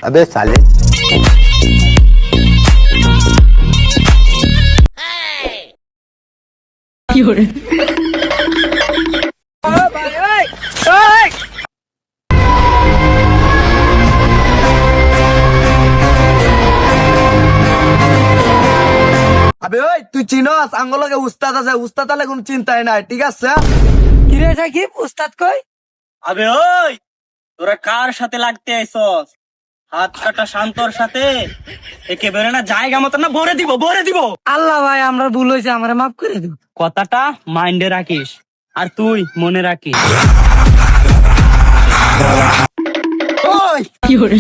अबे साले আবে ওই তুই চিনস আঙ্গলকে উস্তাদ আছে উস্তাদ আলে কোনো চিন্তাই নাই ঠিক আছে কিরে সাকিব উস্তাদ কই? আবে ওই তোরা কার সাথে লাগতে আইছস? হাত কাটা শান্তর সাথে একেবারে না জায়গা মতো না ভরে দিব। আল্লাহ ভাই আমরা ভুল হয়েছে, আমার মাফ করে দিন। কথাটা মাইন্ডে রাখিস আর তুই মনে রাখিস। ওই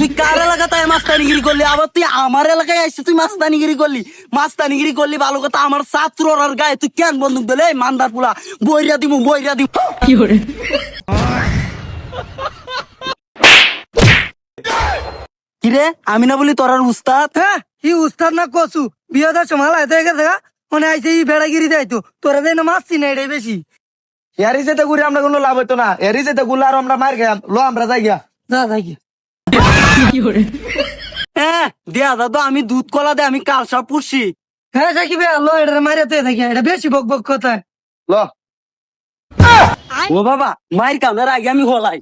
তুই কার এলাকায় মাস্তানিগিরি করলি আবার তুই আমার এলাকায় আসছিস তুই মাস্তানিগিরি করলি ভালো কথা আমার ছাত্রর গায়ে তুই কেন বন্দুক দিলে মান্দার পুলা বইরা দিব কিরে আমি না বলি তোর উস্তাদ হ্যাঁ ই উস্তাদ না কসু বিয়ে দেওয়ার সময় হালাই থেকে দেখা মনে আইছে ই বেড়াগিরি যাইতো, তোরা দেয় না মারছি না এটাই বেশি। এরি যেতে ঘুরে আমরা কোনো লাভ হইতো না, এরি যেতে ঘুরলে আর আমরা মার গেলাম লো আমরা যাই গিয়া যা থাকি হ্যাঁ দেয়া দাদা আমি দুধ কলা দে আমি কাল সব পুষি হ্যাঁ সাকিব লো এটা মারিয়াতে থাকি, এটা বেশি বক বক কথা। ল ও বাবা মায়ের কামের আগে আমি হলাই